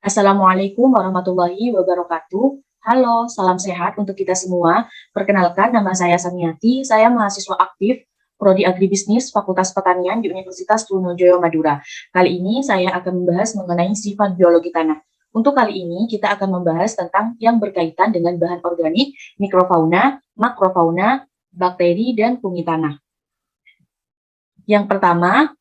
Assalamualaikum warahmatullahi wabarakatuh. Halo, salam sehat untuk kita semua. Perkenalkan, nama saya Samiati. Saya mahasiswa aktif Prodi Agribisnis Fakultas Pertanian di Universitas Trunojoyo Madura. Kali ini saya akan membahas mengenai sifat biologi tanah. Untuk kali ini kita akan membahas tentang yang berkaitan dengan bahan organik, mikrofauna, makrofauna, bakteri, dan fungi tanah. Yang pertama,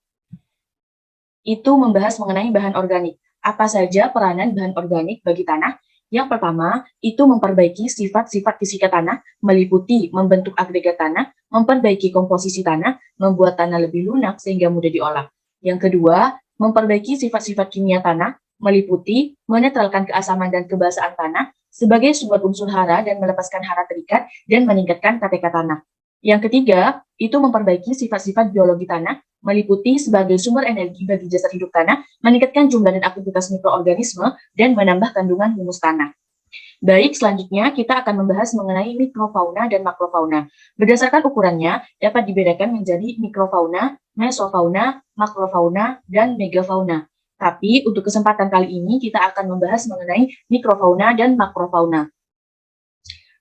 itu membahas mengenai bahan organik. Apa saja peranan bahan organik bagi tanah? Yang pertama, itu memperbaiki sifat-sifat fisika tanah, meliputi membentuk agregat tanah, memperbaiki komposisi tanah, membuat tanah lebih lunak sehingga mudah diolah. Yang kedua, memperbaiki sifat-sifat kimia tanah, meliputi menetralkan keasaman dan kebasaan tanah sebagai sumber unsur hara dan melepaskan hara terikat dan meningkatkan KTK tanah. Yang ketiga, itu memperbaiki sifat-sifat biologi tanah, meliputi sebagai sumber energi bagi jasad hidup tanah, meningkatkan jumlah dan aktivitas mikroorganisme, dan menambah kandungan humus tanah. Baik, selanjutnya kita akan membahas mengenai mikrofauna dan makrofauna. Berdasarkan ukurannya, dapat dibedakan menjadi mikrofauna, mesofauna, makrofauna, dan megafauna. Tapi untuk kesempatan kali ini kita akan membahas mengenai mikrofauna dan makrofauna.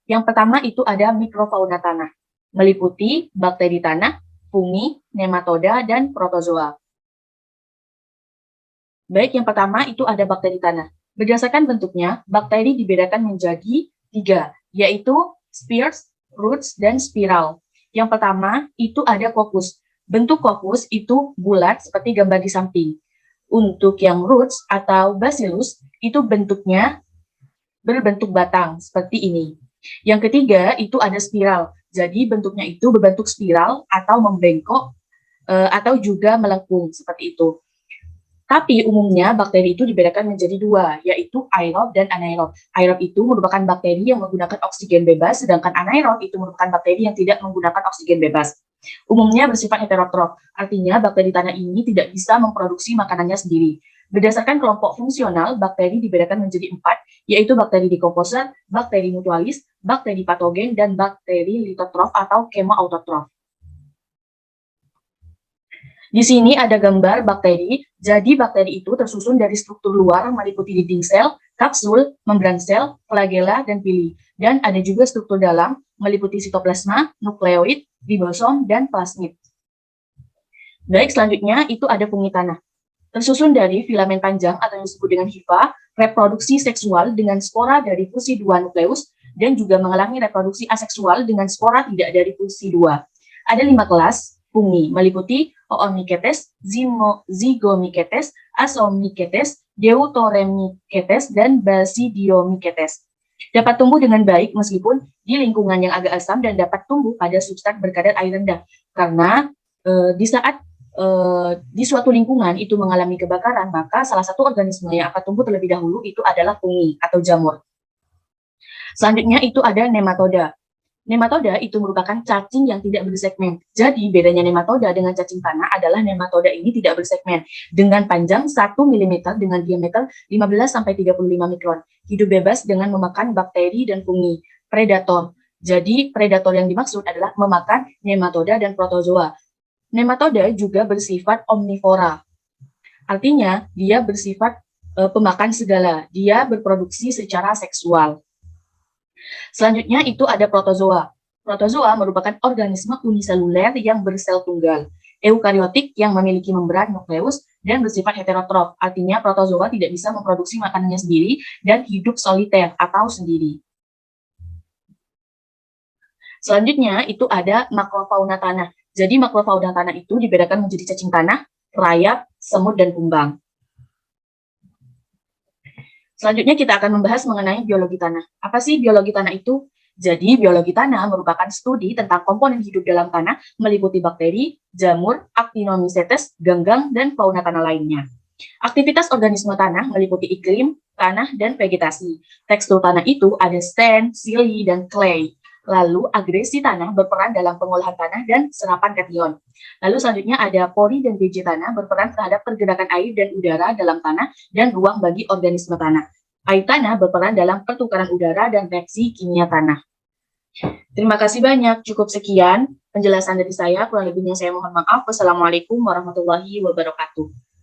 Yang pertama itu ada mikrofauna tanah, meliputi bakteri tanah, fungi, nematoda, dan protozoa. Baik, yang pertama itu ada bakteri tanah. Berdasarkan bentuknya, bakteri dibedakan menjadi 3, yaitu spheres, roots, dan spiral. Yang pertama itu ada kokus. Bentuk kokus itu bulat seperti gambar di samping. Untuk yang roots atau bacillus, itu bentuknya berbentuk batang seperti ini. Yang ketiga itu ada spiral. Jadi bentuknya itu berbentuk spiral atau membengkok atau juga melengkung seperti itu. Tapi umumnya bakteri itu dibedakan menjadi 2, yaitu aerob dan anaerob. Aerob itu merupakan bakteri yang menggunakan oksigen bebas, sedangkan anaerob itu merupakan bakteri yang tidak menggunakan oksigen bebas. Umumnya bersifat heterotrof, artinya bakteri tanah ini tidak bisa memproduksi makanannya sendiri. Berdasarkan kelompok fungsional, bakteri dibedakan menjadi 4, yaitu bakteri dekomposer, bakteri mutualis, bakteri patogen, dan bakteri litotrof atau kemoautotrof. Di sini ada gambar bakteri. Jadi bakteri itu tersusun dari struktur luar meliputi dinding sel, kapsul, membran sel, flagela, dan pili. Dan ada juga struktur dalam meliputi sitoplasma, nukleoid, ribosom, dan plasmid. Baik, selanjutnya itu ada fungi tanah. Tersusun dari filamen panjang atau yang disebut dengan hifa, reproduksi seksual dengan spora dari fusi 2 nukleus, dan juga mengalami reproduksi aseksual dengan spora tidak dari fusi 2. Ada 5 kelas fungi, meliputi Oomycetes, Zygomycetes, Asomycetes, Deuteromycetes, dan Basidiomycetes. Dapat tumbuh dengan baik meskipun di lingkungan yang agak asam dan dapat tumbuh pada substrat berkadar air rendah. Karena di saat di suatu lingkungan itu mengalami kebakaran, maka salah satu organisme yang akan tumbuh terlebih dahulu itu adalah fungi atau jamur. Selanjutnya itu ada nematoda. Nematoda itu merupakan cacing yang tidak bersegmen. Jadi bedanya nematoda dengan cacing tanah adalah nematoda ini tidak bersegmen dengan panjang 1 mm dengan diameter 15-35 mikron. Hidup bebas dengan memakan bakteri dan fungi. Predator. Jadi predator yang dimaksud adalah memakan nematoda dan protozoa. Nematoda juga bersifat omnivora. Artinya dia bersifat pemakan segala. Dia berproduksi secara seksual. Selanjutnya itu ada protozoa. Protozoa merupakan organisme uniseluler yang bersel tunggal, eukariotik yang memiliki membran nukleus dan bersifat heterotrof. Artinya protozoa tidak bisa memproduksi makanannya sendiri dan hidup soliter atau sendiri. Selanjutnya itu ada makrofauna tanah. Jadi makrofauna tanah itu dibedakan menjadi cacing tanah, rayap, semut, dan kumbang. Selanjutnya kita akan membahas mengenai biologi tanah. Apa sih biologi tanah itu? Jadi biologi tanah merupakan studi tentang komponen hidup dalam tanah meliputi bakteri, jamur, actinomycetes, ganggang, dan fauna tanah lainnya. Aktivitas organisme tanah meliputi iklim, tanah, dan vegetasi. Tekstur tanah itu ada sand, silly, dan clay. Lalu agresi tanah berperan dalam pengolahan tanah dan serapan kation. Lalu selanjutnya ada pori dan biji tanah berperan terhadap pergerakan air dan udara dalam tanah dan ruang bagi organisme tanah. Air tanah berperan dalam pertukaran udara dan reaksi kimia tanah. Terima kasih banyak. Cukup sekian penjelasan dari saya. Kurang lebihnya saya mohon maaf. Wassalamualaikum warahmatullahi wabarakatuh.